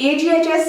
AGHS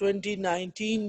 2019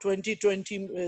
2020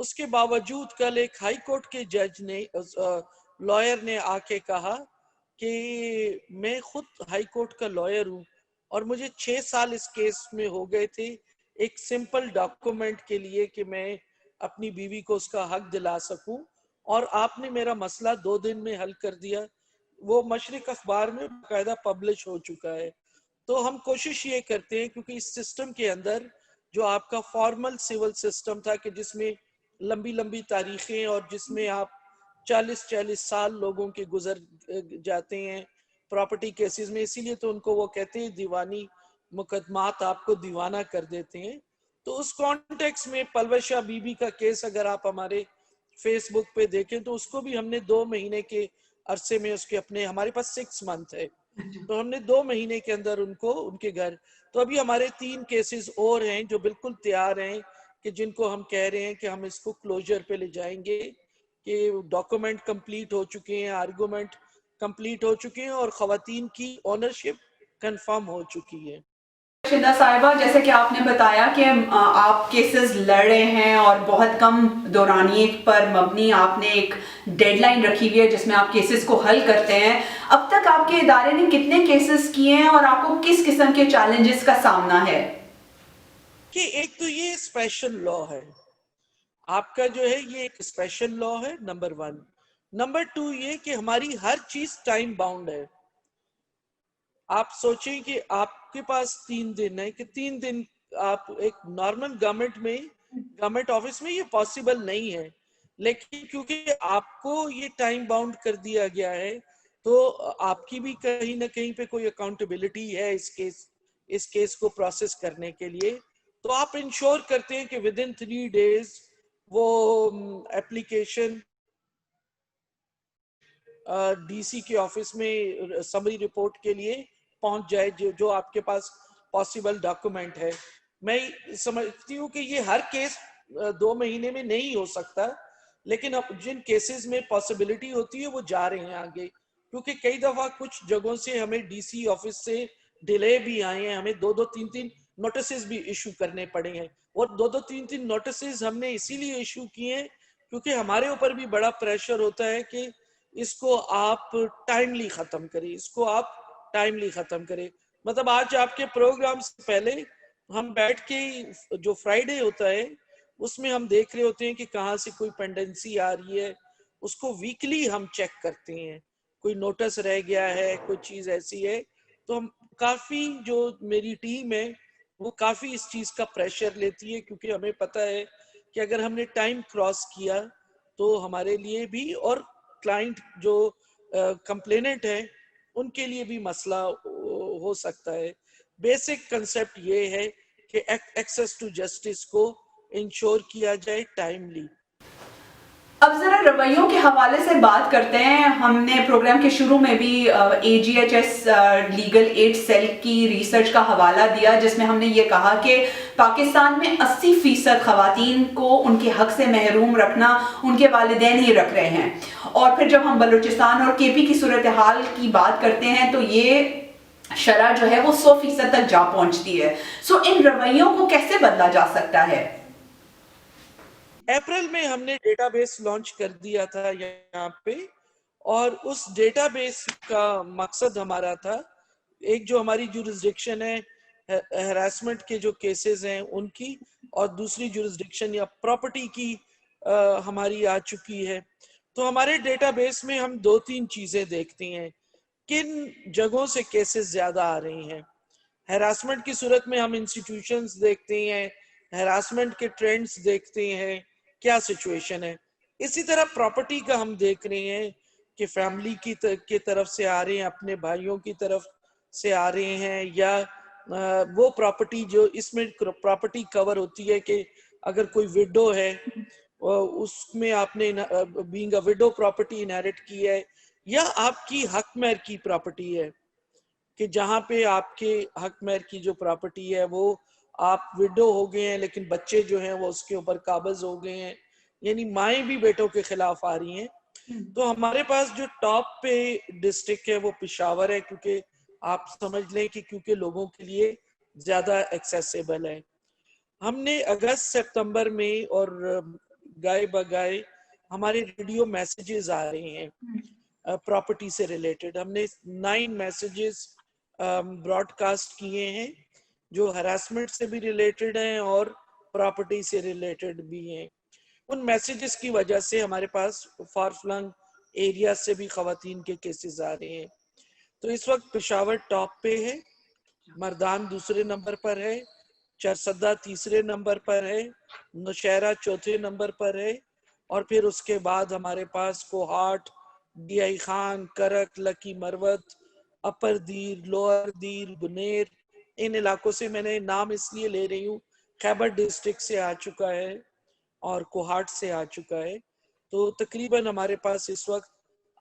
اس کے باوجود کل ایک ہائی کورٹ کے جج نے لائر نے آ کے کہا کہ میں خود ہائی کورٹ کا لائر ہوں اور مجھے 6 سال اس کیس میں ہو گئے تھے ایک سمپل ڈاکومنٹ کے لیے کہ میں اپنی بیوی کو اس کا حق دلا سکوں، اور آپ نے میرا مسئلہ 2 دن میں حل کر دیا۔ وہ مشرق اخبار میں باقاعدہ پبلش ہو چکا ہے۔ تو ہم کوشش یہ کرتے ہیں کیونکہ اس سسٹم کے اندر جو آپ کا فارمل سول سسٹم تھا کہ جس میں لمبی لمبی تاریخیں اور جس میں آپ 40 سال لوگوں کے گزر جاتے ہیں پراپرٹی کیسز میں، اسی لیے تو ان کو وہ کہتے ہیں دیوانی مقدمات آپ کو دیوانہ کر دیتے ہیں۔ تو اس کانٹیکس میں پلوشہ بی بی کا کیس اگر آپ ہمارے فیس بک پہ دیکھیں تو اس کو بھی ہم نے 2 مہینے کے عرصے میں اس کے اپنے، ہمارے پاس 6 منتھ ہے تو ہم نے 2 مہینے کے اندر ان کو ان کے گھر، تو ابھی ہمارے 3 کیسز اور ہیں جو بالکل تیار ہیں کہ جن کو ہم کہہ رہے ہیں کہ ہم اس کو کلوجر پہ لے جائیں گے، کہ ڈاکومنٹ کمپلیٹ ہو چکے ہیں، آرگومنٹ کمپلیٹ ہو چکے ہیں اور خواتین کی اونرشپ کنفرم ہو چکی ہے۔ شندہ صاحبہ، جیسے کہ آپ نے بتایا کہ آپ کیسز لڑ رہے ہیں اور بہت کم دورانیے پر مبنی آپ نے ایک ڈیڈ لائن رکھی ہوئی ہے جس میں آپ کیسز کو حل کرتے ہیں، اب تک آپ کے ادارے نے کتنے کیسز کیے ہیں اور آپ کو کس قسم کے چیلنجز کا سامنا ہے؟ کہ ایک تو یہ اسپیشل لا ہے، آپ کا جو ہے یہ ایک اسپیشل لا ہے، نمبر 1۔ نمبر 2 یہ کہ ہماری ہر چیز ٹائم باؤنڈ ہے۔ آپ سوچیں کہ آپ کے پاس 3 دن ہے کہ 3 دن آپ ایک نارمل گورنمنٹ آفس میں یہ پاسبل نہیں ہے، لیکن کیونکہ آپ کو یہ ٹائم باؤنڈ کر دیا گیا ہے تو آپ کی بھی کہیں نہ کہیں پہ کوئی اکاؤنٹیبلٹی ہے اس کیس کو پروسیس کرنے کے لیے، تو آپ انشور کرتے ہیں کہ ودن 3 days وہ اپلیکیشن ڈی سی کے آفس میں سمری رپورٹ کے لیے پہنچ جائے جو آپ کے پاس پاسبل ڈاکومنٹ ہے۔ میں سمجھتی ہوں کہ یہ ہر کیس 2 مہینے میں نہیں ہو سکتا، لیکن اب جن کیسز میں پاسبلٹی ہوتی ہے وہ جا رہے ہیں آگے، کیونکہ کئی دفعہ کچھ جگہوں سے ہمیں ڈی سی آفس سے ڈیلے بھی آئے ہیں، ہمیں 2-3 نوٹسز بھی ایشو کرنے پڑے ہیں، اور 2-3 نوٹسز ہم نے اسی لیے ایشو کیے ہیں کیونکہ ہمارے اوپر بھی بڑا پریشر ہوتا ہے کہ اس کو آپ ٹائملی ختم کریں۔ مطلب آج آپ کے پروگرام سے پہلے ہم بیٹھ کے جو فرائیڈے ہوتا ہے اس میں ہم دیکھ رہے ہوتے ہیں کہ کہاں سے کوئی پینڈنسی آ رہی ہے، اس کو ویکلی ہم چیک کرتے ہیں، کوئی نوٹس رہ گیا ہے، کوئی چیز ایسی ہے، تو ہم کافی، جو میری ٹیم ہے وہ کافی اس چیز کا پریشر لیتی ہے، کیونکہ ہمیں پتہ ہے کہ اگر ہم نے ٹائم کراس کیا تو ہمارے لیے بھی اور کلائنٹ جو کمپلیننٹ ہے ان کے لیے بھی مسئلہ ہو سکتا ہے۔ بیسک کنسپٹ یہ ہے کہ ایکسیس ٹو جسٹس کو انشور کیا جائے ٹائملی۔ اب ذرا رویوں کے حوالے سے بات کرتے ہیں۔ ہم نے پروگرام کے شروع میں بھی AGHS لیگل ایڈ سیل کی ریسرچ کا حوالہ دیا جس میں ہم نے یہ کہا کہ پاکستان میں 80% خواتین کو ان کے حق سے محروم رکھنا ان کے والدین ہی رکھ رہے ہیں، اور پھر جب ہم بلوچستان اور KP کی صورتحال کی بات کرتے ہیں تو یہ شرح جو ہے وہ 100% تک جا پہنچتی ہے۔ ان رویوں کو کیسے بدلا جا سکتا ہے؟ اپریل میں ہم نے ڈیٹا بیس لانچ کر دیا تھا یہاں پہ، اور اس ڈیٹا بیس کا مقصد ہمارا تھا، ایک جو ہماری جورسڈکشن ہے ہراسمنٹ کے جو کیسز ہیں ان کی، اور دوسری جورسڈکشن یا پراپرٹی کی ہماری آ چکی ہے۔ تو ہمارے ڈیٹا بیس میں ہم 2-3 چیزیں دیکھتے ہیں، کن جگہوں سے کیسز زیادہ آ رہی ہیں۔ ہراسمنٹ کی صورت میں ہم انسٹیٹیوشنز دیکھتے ہیں، ہراسمنٹ کے ٹرینڈز دیکھتے ہیں، کیا سچویشن ہے۔ اسی طرح پراپرٹی کا ہم دیکھ رہے ہیں کہ فیملی کی طرف سے آ رہے ہیں، اپنے بھائیوں کی طرف سے آ رہے ہیں، یا وہ پراپرٹی جو اس میں پراپرٹی کور ہوتی ہے کہ اگر کوئی وڈو ہے اس میں آپ نے بینگ اے وڈو پراپرٹی انہیرٹ کی ہے، یا آپ کی حق مہر کی پراپرٹی ہے کہ جہاں پہ آپ کے حق مہر کی جو پراپرٹی ہے وہ آپ وڈو ہو گئے ہیں لیکن بچے جو ہیں وہ اس کے اوپر قابض ہو گئے ہیں، یعنی مائیں بھی بیٹوں کے خلاف آ رہی ہیں۔ تو ہمارے پاس جو ٹاپ پہ ڈسٹرکٹ ہے وہ پشاور ہے، کیونکہ آپ سمجھ لیں کہ کیونکہ لوگوں کے لیے زیادہ ایکسیسیبل ہے۔ ہم نے اگست سپتمبر میں اور گائے بگائے ہمارے ریڈیو میسیجز آ رہے ہیں پراپرٹی سے ریلیٹڈ. ہم نے 9 میسیجز براڈ کاسٹ کیے ہیں جو ہراسمنٹ سے بھی ریلیٹڈ ہیں اور پراپرٹی سے ریلیٹڈ بھی ہیں. ان میسیجز کی وجہ سے ہمارے پاس فار فلنگ ایریا سے بھی خواتین کے کیسز آ رہے ہیں. تو اس وقت پشاور ٹاپ پہ ہے، مردان دوسرے نمبر پر ہے، چرسدہ تیسرے نمبر پر ہے، نوشہرہ چوتھے نمبر پر ہے، اور پھر اس کے بعد ہمارے پاس Kohat, D I Khan, Karak, Lakki Marwat, upper Dir, lower Dir, Buner. ان علاقوں سے میں نے نام اس لیے لے رہی ہوں، خیبر ڈسٹرکٹ سے آ چکا ہے اور کوہاٹ سے آ چکا ہے. تو تقریباً ہمارے پاس اس وقت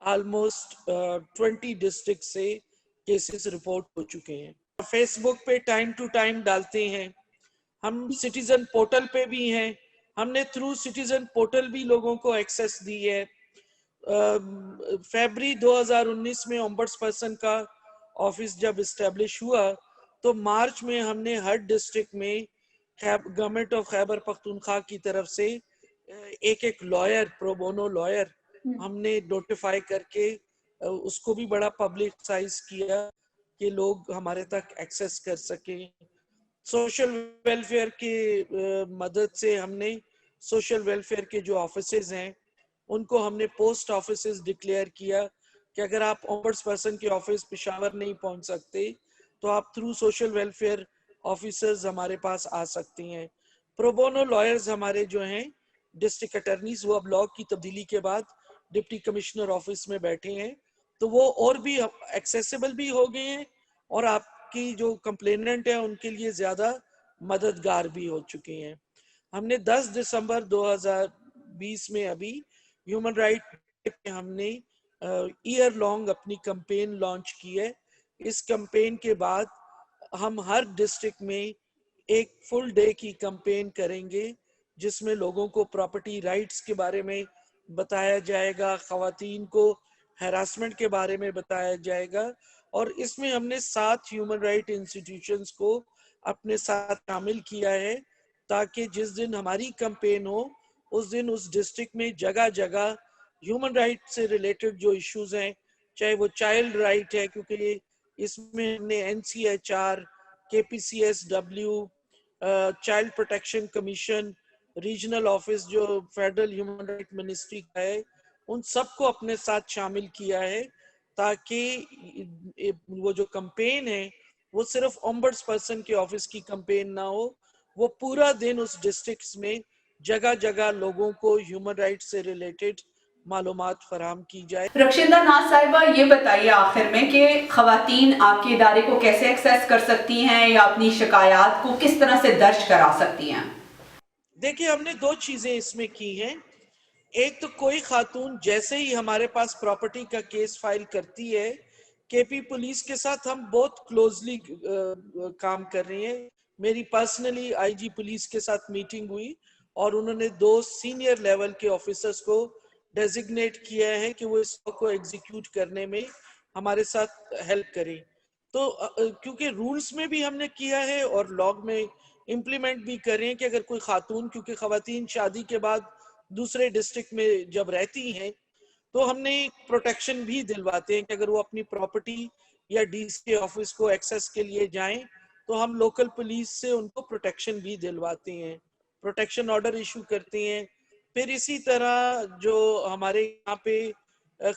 آلموسٹ 20 ڈسٹرکٹ سے کیسز رپورٹ ہو چکے ہیں. فیس بک پہ ٹائم ٹو ٹائم ڈالتے ہیں، ہم سٹیزن پورٹل پہ بھی ہیں. ہم نے تھرو سٹیزن پورٹل بھی لوگوں کو ایکسیس دی ہے. فیبری 2019 میں ombuds پرسن کا آفس جب اسٹیبلش ہوا تو مارچ میں ہم نے ہر ڈسٹرکٹ میں گورنمنٹ آف خیبر پختونخوا کی طرف سے ایک لائر، پرو بونو لائر ہم نے نوٹیفائی کر کے اس کو بھی بڑا پبلک سائز کیا کہ لوگ ہمارے تک ایکسیس کر سکیں. سوشل ویلفیئر کی مدد سے ہم نے سوشل ویلفیئر کے جو آفیسز ہیں ان کو ہم نے پوسٹ آفیسز ڈکلیئر کیا کہ اگر آپ ombuds پرسن کے آفس پشاور نہیں پہنچ سکتے تو آپ تھرو سوشل ویلفیئر آفیسرز ہمارے پاس آ سکتے ہیں. پروبونو لائرز ہمارے جو ہیں ڈسٹرکٹ اٹرنیز، وہ اب لاء کی تبدیلی کے بعد ڈپٹی کمشنر آفس میں بیٹھے ہیں، تو وہ اور بھی ایکسیسیبل بھی ہو گئے ہیں اور آپ کی جو کمپلیننٹ ہیں ان کے لیے زیادہ مددگار بھی ہو چکے ہیں. ہم نے 10 دسمبر 2020 میں ابھی ہیومن رائٹ پہ ہم نے ایئر لانگ اپنی کمپین لانچ کی ہے. اس کمپین کے بعد ہم ہر ڈسٹرکٹ میں ایک فل ڈے کی کمپین کریں گے جس میں لوگوں کو پراپرٹی رائٹس کے بارے میں بتایا جائے گا، خواتین کو ہراسمنٹ کے بارے میں بتایا جائے گا. اور اس میں ہم نے 7 ہیومن رائٹ انسٹیٹیوشنز کو اپنے ساتھ شامل کیا ہے تاکہ جس دن ہماری کمپین ہو اس دن اس ڈسٹرکٹ میں جگہ جگہ ہیومن رائٹ سے ریلیٹڈ جو ایشوز ہیں، چاہے وہ چائلڈ رائٹ ہے، کیونکہ یہ اس میں ہم نے NCHR، KPCSW، child protection commission, regional office جو فیڈرل ہیومن رائٹ منسٹری کا ہے، ان سب کو اپنے ساتھ شامل کیا ہے تاکہ وہ جو کمپین ہے وہ صرف ombuds پرسن کے آفس کی کمپین نہ ہو، وہ پورا دن اس ڈسٹرکٹس میں جگہ جگہ لوگوں کو ہیومن رائٹ سے ریلیٹڈ معلومات فراہم کی جائے. رخشندہ ناز صاحبہ، یہ بتائیے آخر میں کہ خواتین آپ کے ادارے کو کیسے ایکسیس کر سکتی ہیں یا اپنی شکایات کو کس طرح سے درج کرا سکتی ہیں؟ دیکھیں، ہم نے 2 چیزیں اس میں کی ہیں. ایک تو کوئی خاتون جیسے ہی ہمارے پاس پراپرٹی کا کیس فائل کرتی ہے، کے پی پولیس کے ساتھ ہم بہت کلوزلی کام کر رہے ہیں. میری پرسنلی آئی جی پولیس کے ساتھ میٹنگ ہوئی اور انہوں نے 2 سینئر لیول کے آفیسرز کو ڈیزگنیٹ کیا ہے کہ وہ اس کو ایگزیکیوٹ کرنے میں ہمارے ساتھ ہیلپ کریں. تو کیونکہ رولز میں بھی ہم نے کیا ہے اور لاگ میں امپلیمنٹ بھی کریں کہ اگر کوئی خاتون، کیونکہ خواتین شادی کے بعد دوسرے ڈسٹرکٹ میں جب رہتی ہیں تو ہم نے پروٹیکشن بھی دلواتے ہیں کہ اگر وہ اپنی پراپرٹی یا ڈی سی آفس کو ایکسیس کے لیے جائیں تو ہم لوکل پولیس سے ان کو پروٹیکشن بھی دلواتے ہیں، پروٹیکشن آرڈر ایشو کرتے ہیں. پھر اسی طرح جو ہمارے یہاں پہ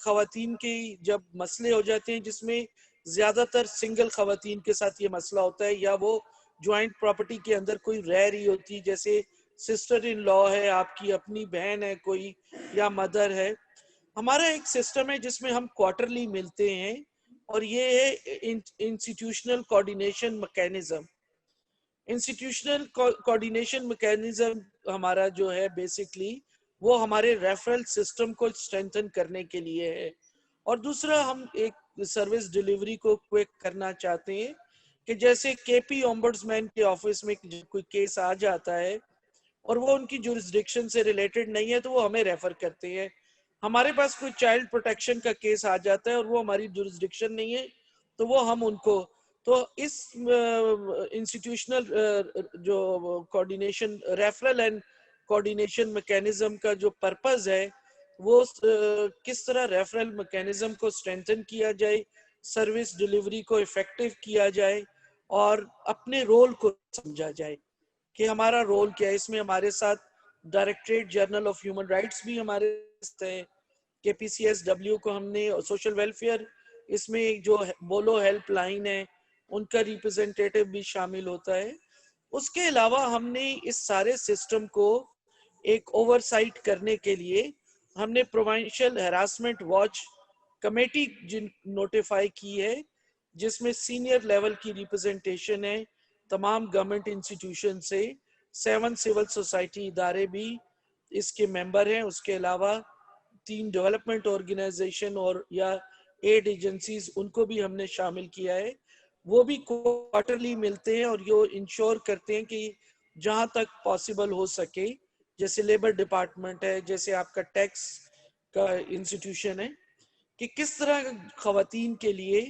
خواتین کے جب مسئلے ہو جاتے ہیں جس میں زیادہ تر سنگل خواتین کے ساتھ یہ مسئلہ ہوتا ہے یا وہ جوائنٹ پراپرٹی کے اندر کوئی رہ رہی ہوتی، جیسے سسٹر ان لا ہے، آپ کی اپنی بہن ہے کوئی یا مدر ہے، ہمارا ایک سسٹم ہے جس میں ہم کوارٹرلی ملتے ہیں اور یہ ہے institutional coordination mechanism. Institutional coordination mechanism ہمارا جو ہے بیسکلی وہ ہمارے ریفرل سسٹم کو اسٹرینتھن کرنے کے لیے ہے. اور دوسرا ہم ایک سروس ڈیلیوری کو کوئک کرنا چاہتے ہیں کہ جیسے کے پی ombuds مین کے آفس میں کوئی کیس آ جاتا ہے اور وہ ان کی جورسڈکشن سے ریلیٹڈ نہیں ہے تو وہ ہمیں ریفر کرتے ہیں. ہمارے پاس کوئی چائلڈ پروٹیکشن کا کیس آ جاتا ہے اور وہ ہماری جورسڈکشن نہیں ہے تو وہ ہم ان کو، تو اس انسٹیٹیوشنل جو coordination referral and coordination mechanism کا جو پرپز ہے وہ کس طرح ریفرل میکینزم کو اسٹرینتھن کیا جائے, سروس ڈیلیوری کو افیکٹو کیا جائے اور اپنے رول کو سمجھا جائے کہ ہمارا رول کیا ہے. اس میں ہمارے ساتھ directorate general of human rights بھی ہمارے ساتھ ہیں, کے پی سی ایس ڈبلیو کو ہم نے, سوشل ویلفیئر, اس میں جو بولو ہیلپ لائن ہے ان کا ریپرزینٹیٹو بھی شامل ہوتا ہے. اس کے علاوہ ہم نے اس سارے سسٹم کو ایک اوور سائٹ کرنے کے لیے ہم نے provincial harassment watch committee notify کی ہے, جس میں سینئر لیول کی ریپرزنٹیشن ہے تمام گورنمنٹ انسٹیٹیوشن سے. 7 سول سوسائٹی ادارے بھی اس کے ممبر ہیں. اس کے علاوہ 3 ڈیولپمنٹ آرگنائزیشن اور یا ایڈ ایجنسیز, ان کو بھی ہم نے شامل کیا ہے. وہ بھی کوارٹرلی ملتے ہیں اور یہ انشور کرتے ہیں کہ جہاں تک پاسبل ہو سکے, جیسے لیبر ڈپارٹمنٹ ہے, جیسے آپ کا ٹیکس کا انسٹیٹیوشن ہے, کہ کس طرح خواتین کے لیے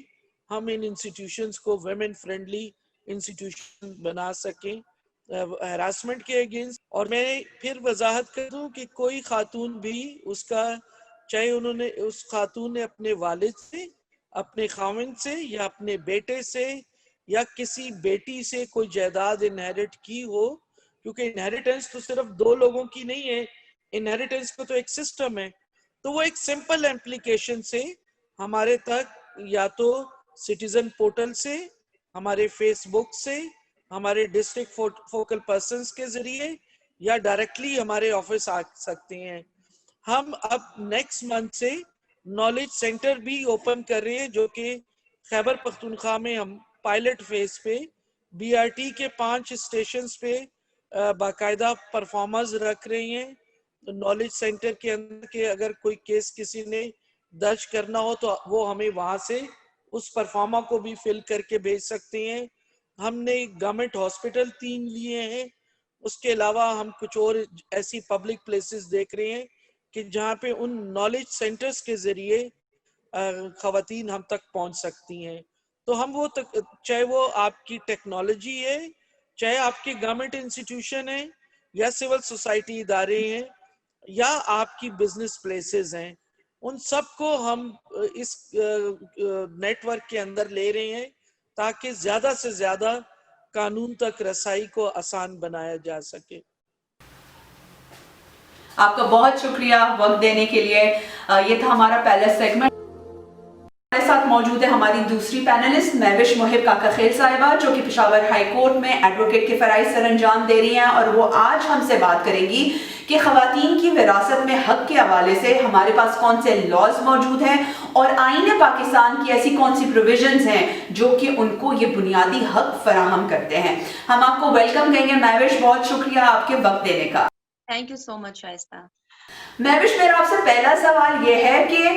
ہم ان انسٹیٹیوشنز کو ویمن فرینڈلی انسٹیٹیوشن بنا سکیں ہراسمنٹ کے اگینسٹ. اور میں پھر وضاحت کر دوں کہ کوئی خاتون بھی اس کا, چاہے اس خاتون نے اپنے والد سے, اپنے خاوند سے یا اپنے بیٹے سے یا کسی بیٹی سے کوئی جائیداد انہیرٹ کی ہو, کیونکہ انہیریٹنس تو صرف 2 لوگوں کی نہیں ہے, انہیریٹنس کا تو ایک سسٹم ہے. تو وہ ایک سمپل اپلیکیشن سے ہمارے تک, یا تو سٹیزن پورٹل سے, ہمارے فیس بک سے, ہمارے ڈسٹرکٹ فوکل پرسنز کے ذریعے, یا ڈائریکٹلی ہمارے آفس آ سکتے ہیں. ہم اب نیکسٹ منتھ سے نالج سینٹر بھی اوپن کر رہے ہیں, جو کہ خیبر پختونخوا میں ہم پائلٹ فیز پہ بی آر ٹی کے 5 اسٹیشنز پہ باقاعدہ پرفارمرز رکھ رہے ہیں نالج سینٹر کے اندر, کہ اگر کوئی کیس کسی نے درج کرنا ہو تو وہ ہمیں وہاں سے اس پرفارما کو بھی فل کر کے بھیج سکتے ہیں. ہم نے گورنمنٹ ہاسپٹل 3 لیے ہیں. اس کے علاوہ ہم کچھ اور ایسی پبلک پلیسز دیکھ رہے ہیں کہ جہاں پہ ان نالج سینٹرز کے ذریعے خواتین ہم تک پہنچ سکتی ہیں. تو ہم وہ چاہے وہ آپ کی ٹیکنالوجی ہے, چاہے آپ کی گورنمنٹ انسٹیٹیوشن ہے, یا سول سوسائٹی ادارے ہیں, یا آپ کی بزنس پلیسز ہیں, ان سب کو ہم اس نیٹ ورک کے اندر لے رہے ہیں تاکہ زیادہ سے زیادہ قانون تک رسائی کو آسان بنایا جا سکے. آپ کا بہت شکریہ وقت دینے کے لیے. یہ تھا ہمارا پہلا سیگمنٹ. ہمارے ساتھ موجود ہے ہماری دوسری پینلسٹ مہوش محب کاکا خیل صاحبہ, جو کہ پشاور ہائی کورٹ میں ایڈوکیٹ کے فرائض سر انجام دے رہی ہیں, اور وہ آج ہم سے بات کریں گی کہ خواتین کی وراثت میں حق کے حوالے سے ہمارے پاس کون سے لاز موجود ہیں, اور آئین پاکستان کی ایسی کون سی پروویژنز ہیں جو کہ ان کو یہ بنیادی حق فراہم کرتے ہیں. ہم آپ کو ویلکم کہیں گے. مہوش, بہت شکریہ آپ کے وقت دینے کا. تھینک یو سو مچ شائستہ. مہوش, میرا آپ سے پہلا سوال یہ ہے کہ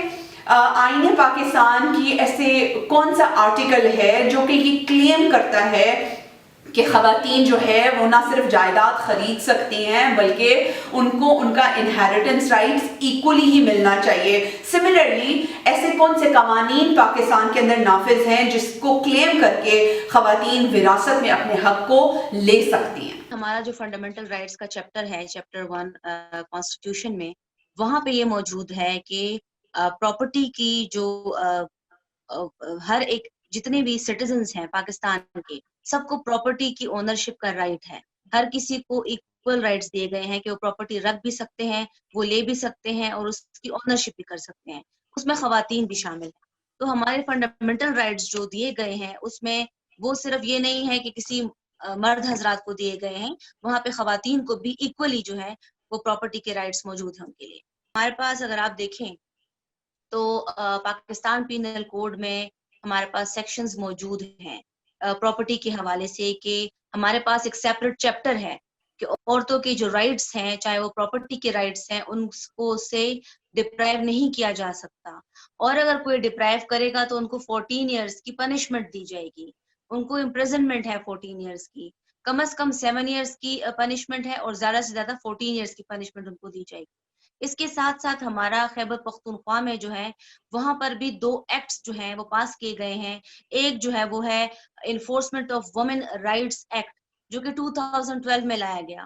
آئین پاکستان کی ایسے کون سا آرٹیکل ہے جو کہ یہ کلیم کرتا ہے کہ خواتین جو ہے وہ نہ صرف جائیداد خرید سکتی ہیں بلکہ ان کو ان کا انہیریٹنس رائٹس ایکولی ہی ملنا چاہیے. سملرلی ایسے کون سے قوانین پاکستان کے اندر نافذ ہیں جس کو کلیم کر کے خواتین وراثت میں اپنے حق کو لے سکتی ہیں؟ ہمارا جو فنڈامنٹل رائٹس کا چیپٹر ہے, چیپٹر 1 کانسٹیٹیوشن میں, وہاں پہ یہ موجود ہے کہ پراپرٹی کی جو ہر ایک جتنے بھی سٹیزنز ہیں پاکستان کے, سب کو پراپرٹی کی اونرشپ کا رائٹ ہے. ہر کسی کو ایکول رائٹس دیے گئے ہیں کہ وہ پراپرٹی رکھ بھی سکتے ہیں, وہ لے بھی سکتے ہیں, اور اس کی اونرشپ بھی کر سکتے ہیں. اس میں خواتین بھی شامل ہیں. تو ہمارے فنڈامنٹل رائٹس جو دیے گئے ہیں اس میں وہ صرف یہ نہیں ہے کہ کسی مرد حضرات کو دیے گئے ہیں, وہاں پہ خواتین کو بھی ایکولی جو ہے وہ پراپرٹی کے رائٹس موجود ہیں ان کے لیے. ہمارے پاس اگر آپ دیکھیں تو پاکستان پینل کوڈ میں ہمارے پاس سیکشنز موجود ہیں پراپرٹی کے حوالے سے, کہ ہمارے پاس ایک سیپریٹ چیپٹر ہے کہ عورتوں کے جو رائٹس ہیں, چاہے وہ پراپرٹی کے رائٹس ہیں, ان کو سے ڈپرائیو نہیں کیا جا سکتا, اور اگر کوئی ڈپرائیو کرے گا تو ان کو 14 ایئرس کی پنشمنٹ دی جائے گی. ان کو امپریزنمنٹ ہے 14 ایئرس کی, کم از کم 7 ایئرس کی پنشمنٹ ہے, اور زیادہ سے زیادہ 14 ایئرس کی پنشمنٹ ان کو دی جائے گی. اس کے ساتھ ساتھ ہمارا خیبر پختونخوا میں جو ہے وہاں پر بھی 2 ایکٹس جو ہیں وہ پاس کیے گئے ہیں. ایک جو ہے وہ ہے enforcement of women rights act, جو کہ 2012 میں لایا گیا,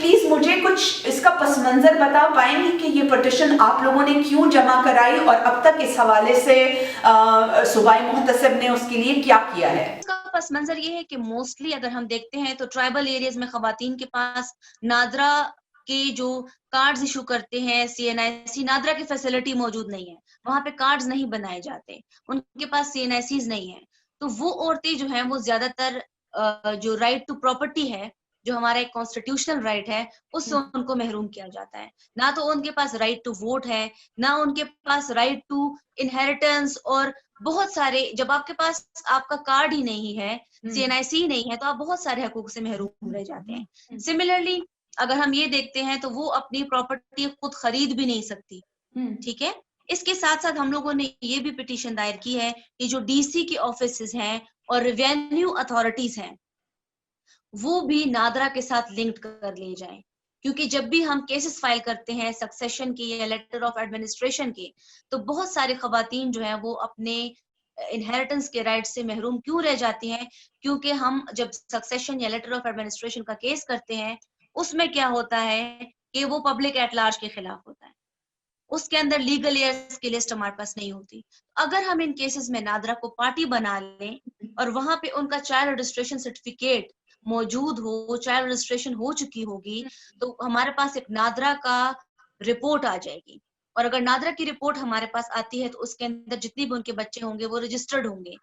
پلیز مجھے کچھ اس کا پس منظر بتا پائیں گی کہ یہ پٹیشن آپ لوگوں نے کیوں جمع کرائی اور اب تک اس حوالے سے صوبائی محتسب نے اس کے لیے کیا کیا ہے؟ اس کا پس منظر یہ ہے کہ موسٹلی اگر ہم دیکھتے ہیں تو ٹرائبل ایریاز میں خواتین کے پاس نادرا کے جو کارڈز ایشو کرتے ہیں CNIC نادرا کی فیسلٹی موجود نہیں ہے, وہاں پہ کارڈز نہیں بنائے جاتے, ان کے پاس CNICs نہیں ہے. تو وہ عورتیں جو ہیں وہ زیادہ تر جو رائٹ ٹو پراپرٹی ہے, جو ہمارا ایک کانسٹیٹیوشنل رائٹ ہے, اس سے ان کو محروم کیا جاتا ہے. نہ تو ان کے پاس رائٹ ٹو ووٹ ہے, نہ ان کے پاس رائٹ ٹو انہیریٹنس, اور بہت سارے, جب آپ کے پاس آپ کا کارڈ ہی نہیں ہے, CNIC نہیں ہے, تو آپ بہت سارے حقوق سے محروم رہ جاتے ہیں. سملرلی اگر ہم یہ دیکھتے ہیں تو وہ اپنی پراپرٹی خود خرید بھی نہیں سکتی. ٹھیک ہے, اس کے ساتھ ساتھ ہم لوگوں نے یہ بھی پٹیشن دائر کی ہے کہ جو DC کے آفیسز ہیں اور ریونیو اتھارٹیز ہیں وہ بھی نادرا کے ساتھ لنکڈ کر لیے جائیں, کیونکہ جب بھی ہم کیسز فائل کرتے ہیں سکسیشن کے یا لیٹر آف ایڈمنسٹریشن کے, تو بہت سارے خواتین جو ہیں وہ اپنے انہیریٹنس کے رائٹ سے محروم کیوں رہ جاتی ہیں, کیونکہ ہم جب سکسیشن یا لیٹر آف ایڈمنسٹریشن کا کیس کرتے ہیں اس میں کیا ہوتا ہے کہ وہ پبلک ایٹ لارج کے خلاف ہوتا ہے, اس کے اندر لیگل ایئرز کی لسٹ ہمارے پاس نہیں ہوتی. اگر ہم ان کیسز میں نادرا کو پارٹی بنا لیں اور وہاں پہ ان کا چائلڈ رجسٹریشن سرٹیفکیٹ موجود ہو, چائلڈ رجسٹریشن ہو چکی ہوگی, تو ہمارے پاس ایک نادرا کا رپورٹ آ جائے گی. اور اگر نادرا کی رپورٹ ہمارے پاس آتی ہے تو اس کے اندر جتنی بھی ان کے بچے ہوں گے وہ رجسٹرڈ ہوں گے.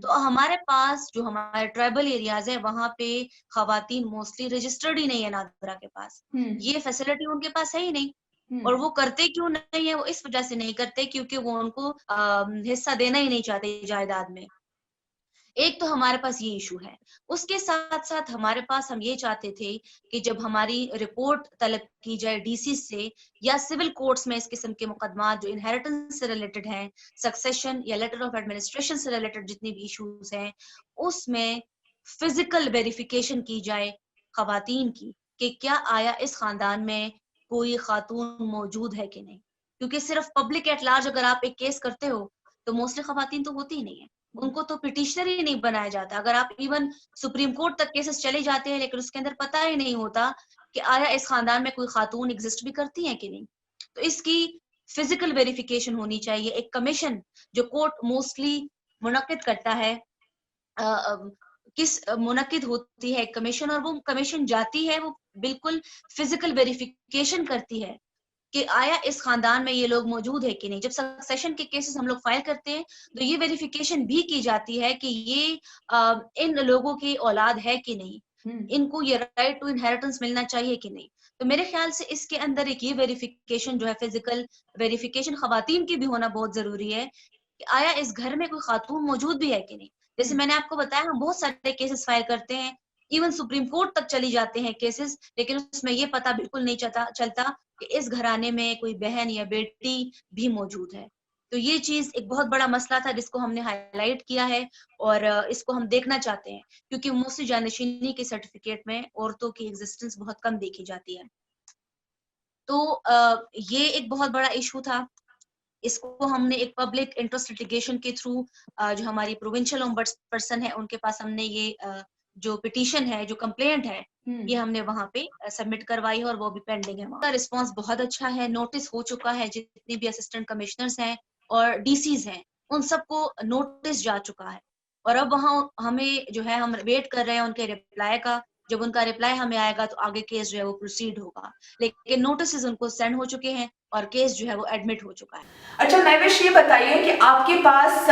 تو ہمارے پاس جو ہمارے ٹرائبل ایریاز ہیں وہاں پہ خواتین موسٹلی رجسٹرڈ ہی نہیں ہے نادرا کے پاس, یہ فیسلٹی ان کے پاس ہے ہی نہیں. اور وہ کرتے کیوں نہیں ہے, وہ اس وجہ سے نہیں کرتے کیونکہ وہ ان کو حصہ دینا ہی نہیں چاہتے جائیداد میں. ایک تو ہمارے پاس یہ ایشو ہے. اس کے ساتھ ساتھ ہمارے پاس ہم یہ چاہتے تھے کہ جب ہماری رپورٹ طلب کی جائے DC سے یا سول کورٹس میں اس قسم کے مقدمات جو انہیریٹنس سے ریلیٹڈ ہیں, سکسیشن یا لیٹر آف ایڈمنسٹریشن سے ریلیٹڈ جتنی بھی ایشوز ہیں, اس میں فزیکل ویریفیکیشن کی جائے خواتین کی کہ کیا آیا اس خاندان میں کوئی خاتون موجود ہے کہ نہیں. کیونکہ صرف پبلک ایٹ لارج اگر آپ ایک کیس کرتے ہو تو موسٹلی خواتین تو ہوتی ہی نہیں ہے, ان کو تو پٹیشنر ہی نہیں بنایا جاتا. اگر آپ ایون سپریم کورٹ تک کیسز چلے جاتے ہیں لیکن اس کے اندر پتہ ہی نہیں ہوتا کہ آیا اس خاندان میں کوئی خاتون ایگزسٹ بھی کرتی ہیں کہ نہیں. تو اس کی فزیکل ویریفیکیشن ہونی چاہیے. ایک کمیشن جو کورٹ موسٹلی منعقد کرتا ہے, کس منعقد ہوتی ہے کمیشن, اور وہ کمیشن جاتی ہے, وہ بالکل فزیکل ویریفیکیشن کرتی ہے کہ آیا اس خاندان میں یہ لوگ موجود ہے کہ نہیں. جب سکسیشن کے کیسز ہم لوگ فائل کرتے ہیں تو یہ ویریفیکیشن بھی کی جاتی ہے کہ یہ ان لوگوں کی اولاد ہے کہ نہیں, ان کو یہ رائٹ ٹو انہیریٹنس ملنا چاہیے کہ نہیں. تو میرے خیال سے اس کے اندر ایک یہ ویریفیکیشن جو ہے فزیکل ویریفیکیشن خواتین کی بھی ہونا بہت ضروری ہے کہ آیا اس گھر میں کوئی خاتون موجود بھی ہے کہ نہیں. جیسے میں نے آپ کو بتایا ہم بہت سارے کیسز فائل کرتے ہیں, ایون سپریم کورٹ تک چلی جاتے ہیں کیسز, لیکن اس میں یہ پتہ بالکل نہیں چلتا کہ اس گھرانے میں کوئی بہن یا بیٹی بھی موجود ہے. تو یہ چیز ایک بہت بڑا مسئلہ تھا جس کو ہم نے ہائی لائٹ کیا ہے اور اس کو ہم دیکھنا چاہتے ہیں, کیونکہ موسٹلی جانشینی کے سرٹیفکیٹ میں عورتوں کی ایگزسٹنس بہت کم دیکھی جاتی ہے. تو یہ ایک بہت بڑا ایشو تھا. اس کو ہم نے ایک پبلک انٹرسٹ لٹیگیشن کے تھرو جو ہماری پروونشل اومبڈس پرسن ہے ان کے پاس ہم نے یہ جو پٹیشن ہے, جو کمپلینٹ ہے, یہ ہم نے وہاں پہ سبمٹ کروائی ہے اور وہ بھی پینڈنگ ہے. وہاں کا رسپانس بہت اچھا ہے, نوٹس ہو چکا ہے, جتنی بھی اسسٹنٹ کمشنرز ہیں اور DCs ہیں ان سب کو نوٹس جا چکا ہے. اور اب وہاں ہمیں جو ہے ہم ویٹ کر رہے ہیں ان کے رپلائی کا. جب ان کا رپلائی ہمیں آئے گا تو آگے کیس جو ہے وہ پروسیڈ ہوگا, لیکن نوٹسز ان کو سینڈ ہو چکے ہیں اور کیس جو ہے وہ ایڈمٹ ہو چکا ہے. اچھا مہوش یہ بتائیے کہ آپ کے پاس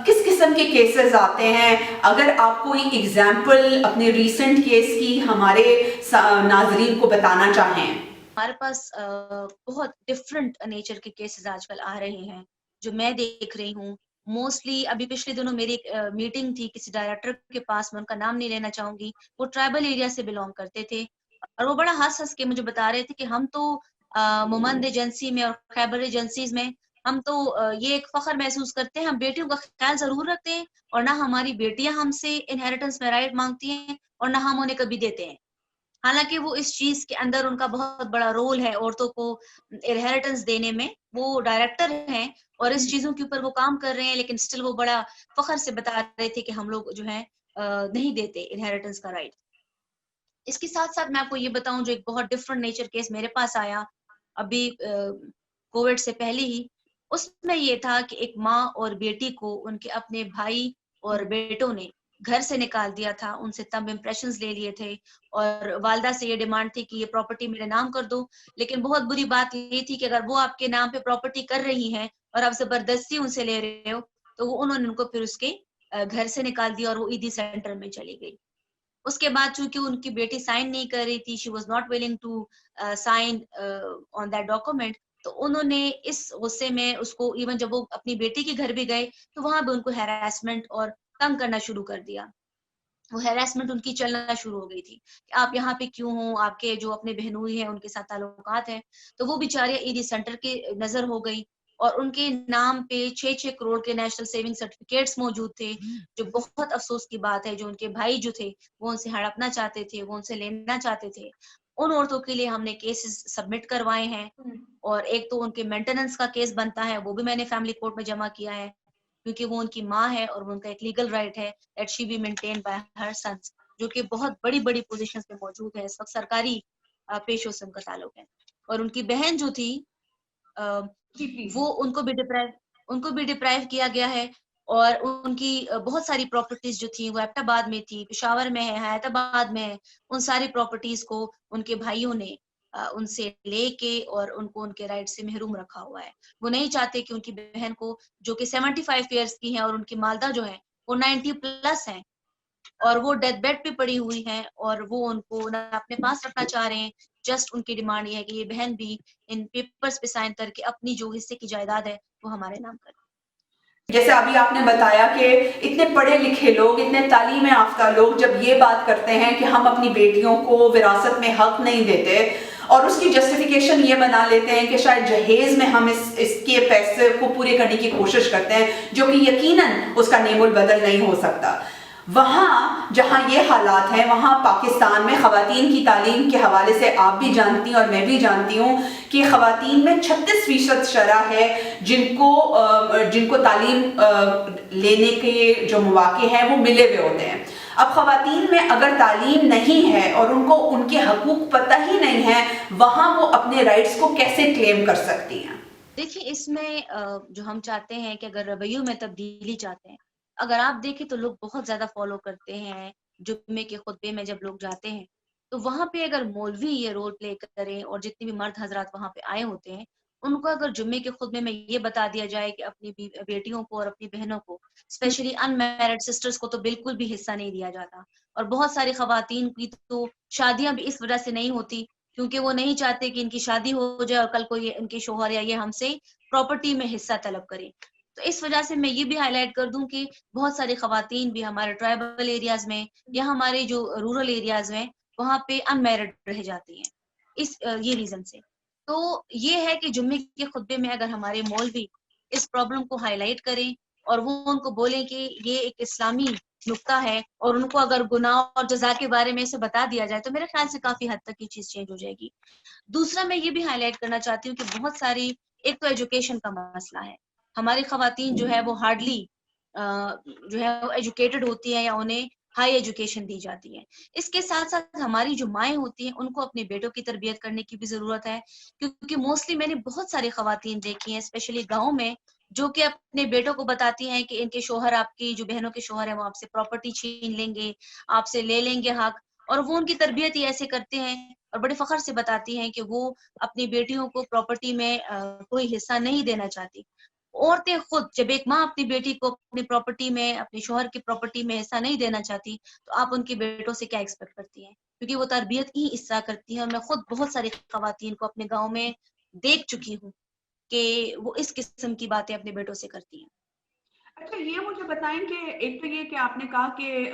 کس قسم کے کیسز آتے ہیں, اگر آپ کوئی ایگزامپل اپنے ریسنٹ کیس کی ہمارے ناظرین کو بتانا چاہیں. ہمارے پاس بہت ڈفرنٹ نیچر کے کیسز آج کل آ رہے ہیں جو میں دیکھ رہی ہوں. موسٹلی ابھی پچھلے دنوں میری ایک میٹنگ تھی کسی ڈائریکٹر کے پاس, میں ان کا نام نہیں لینا چاہوں گی, وہ ٹرائبل ایریا سے بلونگ کرتے تھے اور وہ بڑا ہنس کے مجھے بتا رہے تھے کہ ہم تو مومند ایجنسی میں اور خیبر ایجنسیز میں ہم تو یہ ایک فخر محسوس کرتے ہیں, ہم بیٹیوں کا خیال ضرور رکھتے ہیں اور نہ ہماری بیٹیاں ہم سے انہیریٹنس میں رائٹ مانگتی ہیں اور نہ ہم انہیں کبھی دیتے ہیں. حالانکہ وہ اس چیز کے اندر ان کا بہت بڑا رول ہے عورتوں کو انہیریٹنس دینے میں, وہ ڈائریکٹر ہیں اور اس چیزوں کے اوپر وہ کام کر رہے ہیں, لیکن سٹل وہ بڑا فخر سے بتا رہے تھے کہ ہم لوگ جو ہیں نہیں دیتے انہیریٹنس کا رائٹ. اس کے ساتھ ساتھ میں آپ کو یہ بتاؤں جو ایک بہت ڈفرنٹ نیچر کیس میرے پاس آیا ابھی کووڈ سے پہلے ہی، اس میں یہ تھا کہ ایک ماں اور بیٹی کو ان کے اپنے بھائی اور بیٹوں نے گھر سے نکال دیا تھا، ان سے تب امپریشنز لے لیے تھے اور والدہ سے یہ ڈیمانڈ تھی کہ یہ پراپرٹی میرے نام کر دو. لیکن بہت بری بات یہ تھی کہ اگر وہ آپ کے نام پہ پراپرٹی کر رہی ہیں اور آپ زبردستی ان سے لے رہے ہو تو انہوں نے ان کو پھر اس کے گھر سے نکال دیا اور وہ عیدی سینٹر میں چلی گئی. اس کے بعد چونکہ ان کی بیٹی سائن نہیں کر رہی تھی، she was not willing to sign on that document, تو انہوں نے اس غصے میں اس کو ایون جب وہ اپنی بیٹی کے گھر بھی گئے تو وہاں بھی ان کو ہیراسمنٹ اور تنگ کرنا شروع کر دیا. وہ ہیراسمنٹ ان کی چلنا شروع ہو گئی تھی کہ آپ یہاں پہ کیوں ہوں، آپ کے جو اپنے بہنوئی ہیں ان کے ساتھ تعلقات ہیں. تو وہ بیچارے عیدی سینٹر کی نظر ہو گئی اور ان کے نام پہ 6 کروڑ کے نیشنل سیونگ سرٹیفکیٹس موجود تھے، جو بہت افسوس کی بات ہے. جو ان کے بھائی جو تھے وہ ان سے ہڑپنا چاہتے تھے، وہ ان سے لینا چاہتے تھے. ان عورتوں کے لیے ہم نے کیسز سبمٹ کروائے ہیں اور ایک تو ان کے مینٹیننس کا کیس بنتا ہے، وہ بھی میں نے فیملی کورٹ میں جمع کیا ہے کیونکہ وہ ان کی ماں ہے اور وہ ان کا ایک لیگل رائٹ ہے that she be maintain by her sons, جو کہ بہت بڑی بڑی پوزیشنز پہ موجود ہے اس وقت، سرکاری پیشوں سے ان کا تعلق ہے. اور ان کی بہن جو تھی وہ ان کو بھی ڈپرائیو کیا گیا ہے اور ان کی بہت ساری پراپرٹیز جو تھیں وہ ایبٹ آباد میں تھی، پشاور میں ہے، حیات آباد میں ہے. ان ساری پراپرٹیز کو ان کے بھائیوں نے ان سے لے کے اور ان کو ان کے رائٹ سے محروم رکھا ہوا ہے. وہ نہیں چاہتے کہ ان کی بہن کو جو کہ 75 ایئرس کی ہیں اور ان کی مالدہ جو ہے وہ 90+ ہیں اور وہ ڈیتھ بیڈ پہ پڑی ہوئی ہیں اور وہ ان کو اپنے پاس رکھنا چاہ رہے ہیں. جسٹ ان کی ڈیمانڈ یہ ہے کہ یہ بہن بھی ان پیپرز پہ سائن کر کے اپنی جو حصے کی جائیداد ہے وہ ہمارے نام کرے. جیسے ابھی آپ نے بتایا کہ اتنے پڑھے لکھے لوگ، اتنے تعلیم یافتہ لوگ جب یہ بات کرتے ہیں کہ ہم اپنی بیٹیوں کو وراثت میں حق نہیں دیتے اور اس کی جسٹیفیکیشن یہ بنا لیتے ہیں کہ شاید جہیز میں ہم اس کے پیسے کو پورے کرنے کی کوشش کرتے ہیں، جو کہ یقیناً اس کا نیم البدل نہیں ہو سکتا. وہاں جہاں یہ حالات ہیں، وہاں پاکستان میں خواتین کی تعلیم کے حوالے سے آپ بھی جانتی ہیں اور میں بھی جانتی ہوں کہ خواتین میں 36% شرح ہے جن کو تعلیم لینے کے جو مواقع ہیں وہ ملے ہوئے ہوتے ہیں. اب خواتین میں اگر تعلیم نہیں ہے اور ان کو ان کے حقوق پتہ ہی نہیں ہے، وہاں وہ اپنے رائٹس کو کیسے کلیم کر سکتی ہیں؟ دیکھیے اس میں جو ہم چاہتے ہیں کہ اگر رویوں میں تبدیلی چاہتے ہیں، اگر آپ دیکھیں تو لوگ بہت زیادہ فالو کرتے ہیں جمعے کے خطبے میں جب لوگ جاتے ہیں تو وہاں پہ اگر مولوی یہ رول پلے کریں اور جتنے بھی مرد حضرات وہاں پہ آئے ہوتے ہیں ان کو اگر جمعے کے خطبے میں یہ بتا دیا جائے کہ اپنی بیٹیوں کو اور اپنی بہنوں کو، اسپیشلی ان میرڈ سسٹرز کو تو بالکل بھی حصہ نہیں دیا جاتا. اور بہت ساری خواتین کی تو شادیاں بھی اس وجہ سے نہیں ہوتی کیونکہ وہ نہیں چاہتے کہ ان کی شادی ہو جائے اور کل کو یہ ان کے شوہر یا یہ ہم سے پراپرٹی میں حصہ طلب کریں. تو اس وجہ سے میں یہ بھی ہائی لائٹ کر دوں کہ بہت ساری خواتین بھی ہمارے ٹرائبل ایریاز میں یا ہمارے جو رورل ایریاز میں وہاں پہ ان میرڈ رہ جاتی ہیں اس یہ ریزن سے. تو یہ ہے کہ جمعے کے خطبے میں اگر ہمارے مولوی اس پرابلم کو ہائی لائٹ کریں اور وہ ان کو بولیں کہ یہ ایک اسلامی نقطہ ہے اور ان کو اگر گناہ اور جزا کے بارے میں اسے بتا دیا جائے تو میرے خیال سے کافی حد تک یہ چیز چینج ہو جائے گی. دوسرا میں یہ بھی ہائی لائٹ کرنا چاہتی ہوں کہ بہت ساری، ایک تو ایجوکیشن کا مسئلہ ہے. ہماری خواتین جو ہے وہ ہارڈلی جو ہے وہ ایجوکیٹڈ ہوتی ہیں یا انہیں ہائی ایجوکیشن دی جاتی ہے. اس کے ساتھ ساتھ ہماری جو مائیں ہوتی ہیں ان کو اپنے بیٹوں کی تربیت کرنے کی بھی ضرورت ہے کیونکہ موسٹلی میں نے بہت ساری خواتین دیکھی ہیں اسپیشلی گاؤں میں جو کہ اپنے بیٹوں کو بتاتی ہیں کہ ان کے شوہر، آپ کی جو بہنوں کے شوہر ہیں وہ آپ سے پراپرٹی چھین لیں گے، آپ سے لے لیں گے حق، اور وہ ان کی تربیت ہی ایسے کرتے ہیں اور بڑے فخر سے بتاتی ہیں کہ وہ اپنی بیٹیوں کو پراپرٹی میں کوئی حصہ نہیں دینا چاہتی. عورتیں خود، جب ایک ماں اپنی بیٹی کو اپنی پراپرٹی میں، اپنے شوہر کی پراپرٹی میں حصہ نہیں دینا چاہتی تو آپ ان کے بیٹوں سے کیا ایکسپیکٹ کرتی ہیں؟ کیونکہ وہ تربیت ہی اس طرح کرتی ہیں. اور میں خود بہت ساری خواتین کو اپنے گاؤں میں دیکھ چکی ہوں کہ وہ اس قسم کی باتیں اپنے بیٹوں سے کرتی ہیں. اچھا، یہ مجھے بتائیں کہ ایک تو یہ کہ آپ نے کہا کہ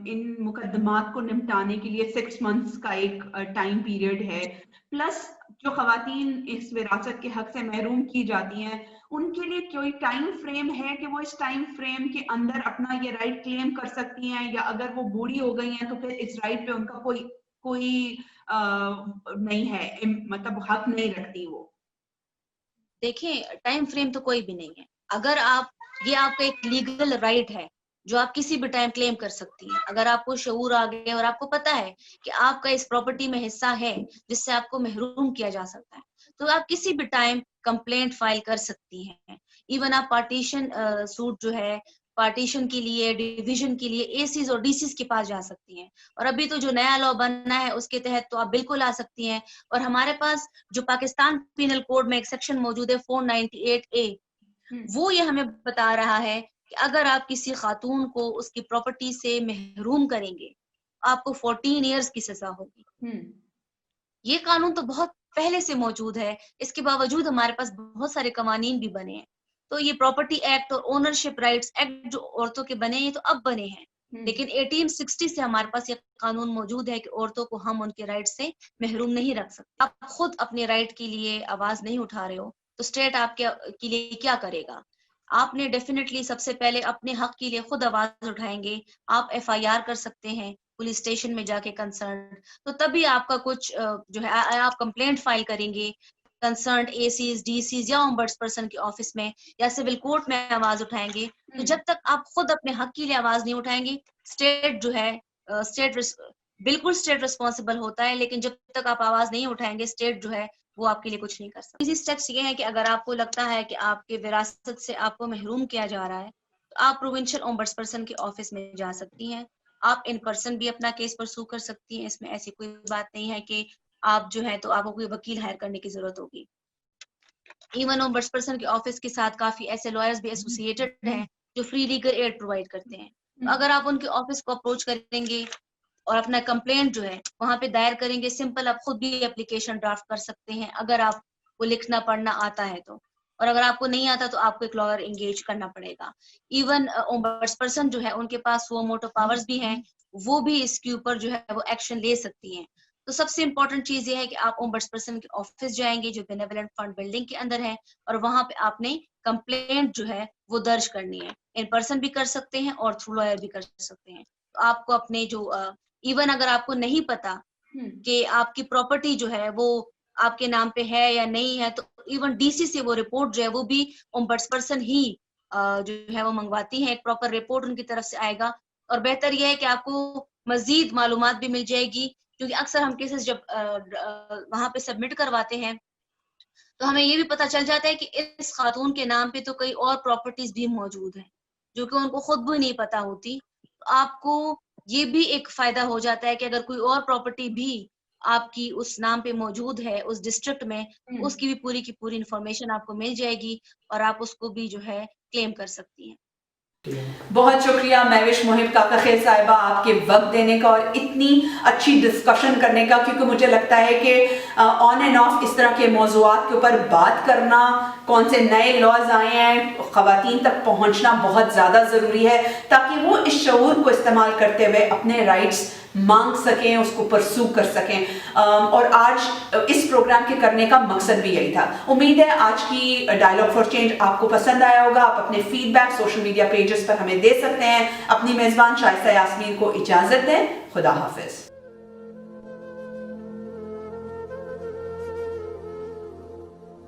ان مقدمات کو نمٹانے کے لیے 6 months کا ایک ٹائم پیریڈ ہے، پلس جو خواتین اس وراثت کے حق سے محروم کی جاتی ہیں ان کے لیے کوئی ٹائم فریم ہے کہ وہ اس ٹائم فریم کے اندر اپنا یہ رائٹ کلیم کر سکتی ہیں، یا اگر وہ بوڑھی ہو گئی ہیں تو پھر اس رائٹ پہ ان کا کوئی نہیں ہے، مطلب حق نہیں رکھتی وہ؟ دیکھیں ٹائم فریم تو کوئی بھی نہیں ہے. اگر یہ آپ کا ایک لیگل رائٹ ہے جو آپ کسی بھی ٹائم کلیم کر سکتی ہیں. اگر آپ کو شعور آ گیا اور آپ کو پتا ہے کہ آپ کا اس پراپرٹی میں حصہ ہے جس سے آپ کو محروم کیا جا سکتا ہے, تو آپ کسی بھی ٹائم کمپلینٹ فائل کر سکتی ہیں. ایون آپ پارٹیشن سوٹ جو ہے پارٹیشن کے لیے, ڈویژن کے لیے اے سیز اور ڈی سیز کے پاس جا سکتی ہیں. اور ابھی تو جو نیا لا بننا ہے اس کے تحت تو آپ بالکل آ سکتی ہیں. اور ہمارے پاس جو پاکستان پینل کوڈ میں ایک سیکشن موجود ہے 498A, وہ یہ ہمیں بتا رہا ہے کہ اگر آپ کسی خاتون کو اس کی پراپرٹی سے محروم کریں گے آپ کو 14 ایئرز کی سزا ہوگی. یہ قانون تو بہت پہلے سے موجود ہے, اس کے باوجود ہمارے پاس بہت سارے قوانین بھی بنے ہیں. تو یہ پراپرٹی ایکٹ اور اونرشپ رائٹس ایکٹ جو عورتوں کے بنے ہیں تو اب بنے ہیں, لیکن 1860 سے ہمارے پاس یہ قانون موجود ہے کہ عورتوں کو ہم ان کے رائٹ سے محروم نہیں رکھ سکتے. آپ خود اپنے رائٹ کے لیے آواز نہیں اٹھا رہے ہو تو اسٹیٹ آپ کے لیے کیا کرے گا؟ آپ نے ڈیفینیٹلی سب سے پہلے اپنے حق کے لیے خود آواز اٹھائیں گے. آپ FIR کر سکتے ہیں پولیس اسٹیشن میں جا کے کنسرن, تو تبھی آپ کا کچھ جو ہے آپ کمپلینٹ فائل کریں گے کنسرنڈ ACs, DCs یا ombuds پرسن کے آفس میں یا سول کورٹ میں آواز اٹھائیں گے. تو جب تک آپ خود اپنے حق کے لیے آواز نہیں اٹھائیں گے, اسٹیٹ جو ہے بالکل اسٹیٹ ریسپانسبل ہوتا ہے, لیکن جب تک آپ آواز نہیں اٹھائیں گے اسٹیٹ جو ہے وہ آپ کے لیے کچھ نہیں کر سکتا. اسی اسٹیپس یہ ہیں کہ اگر آپ کو لگتا ہے کہ آپ کے وراثت سے آپ کو محروم کیا جا رہا ہے تو آپ پروونشل ombuds پرسن کے آفس میں جا سکتی ہیں. آپ ان پرسن بھی اپنا کیس پرسو کر سکتی ہیں. اس میں ایسی کوئی بات نہیں ہے کہ آپ جو ہے تو آپ کو کوئی وکیل ہائر کرنے کی ضرورت ہوگی. ایون ombuds پرسن کے آفس کے ساتھ کافی ایسے لائرز بھی ایسوسیٹڈ ہیں جو فری لیگل ایڈ پرووائڈ کرتے ہیں. تو اگر آپ ان کے آفس کو اپروچ کریں گے اور اپنا کمپلینٹ جو ہے وہاں پہ دائر کریں گے, سمپل آپ خود بھی اپلیکیشن ڈرافٹ کر سکتے ہیں اگر آپ کو لکھنا پڑھنا آتا ہے تو, اور اگر آپ کو نہیں آتا تو آپ کو ایک لائر انگیج کرنا پڑے گا. ایون ombuds پرسن جو ہے ان کے پاس وہ موٹو پاورز بھی ہیں, وہ بھی اس کے اوپر جو ہے وہ ایکشن لے سکتی ہیں. تو سب سے امپورٹنٹ چیز یہ ہے کہ آپ ombuds پرسن کے آفس جائیں گے جو بینیولنٹ فنڈ بلڈنگ کے اندر ہے, اور وہاں پہ آپ نے کمپلینٹ جو ہے وہ درج کرنی ہے. ان پرسن بھی کر سکتے ہیں اور تھرو لائر بھی کر سکتے ہیں. تو آپ کو اپنے جو ایون اگر آپ کو نہیں پتا کہ آپ کی پراپرٹی جو ہے وہ آپ کے نام پہ ہے یا نہیں ہے, تو ایون DC سے وہ رپورٹ جو ہے وہ بھی ombuds پرسن ہی جو ہے وہ منگواتی ہیں. ایک پراپر رپورٹ ان کی طرف سے آئے گا, اور بہتر یہ ہے کہ آپ کو مزید معلومات بھی مل جائے گی, کیونکہ اکثر ہم کیسز جب وہاں پہ سبمٹ کرواتے ہیں تو ہمیں یہ بھی پتہ چل جاتا ہے کہ اس خاتون کے نام پہ تو کئی اور پراپرٹیز بھی موجود ہیں جو کہ ان کو خود بھی نہیں پتا ہوتی. تو آپ کو یہ بھی ایک فائدہ ہو جاتا ہے کہ اگر کوئی اور پراپرٹی بھی آپ کی اس نام پہ موجود ہے اس ڈسٹرکٹ میں, اس کی بھی پوری کی پوری انفارمیشن آپ کو مل جائے گی اور آپ اس کو بھی جو ہے کلیم کر سکتی ہیں. بہت شکریہ مہوش محب کاکا خیل صاحبہ آپ کے وقت دینے کا اور اتنی اچھی ڈسکشن کرنے کا, کیونکہ مجھے لگتا ہے کہ آن اینڈ آف اس طرح کے موضوعات کے اوپر بات کرنا, کون سے نئے لاز آئے ہیں, خواتین تک پہنچنا بہت زیادہ ضروری ہے تاکہ وہ اس شعور کو استعمال کرتے ہوئے اپنے رائٹس مانگ سکیں, اس کو پرسو کر سکیں. اور آج اس پروگرام کے کرنے کا مقصد بھی یہی تھا. امید ہے آج کی ڈائلاگ فار چینج آپ کو پسند آیا ہوگا. آپ اپنے feedback social media pages پر ہمیں دے سکتے ہیں. اپنی میزبان شائستہ یاسمین کو اجازت دیں. خدا حافظ.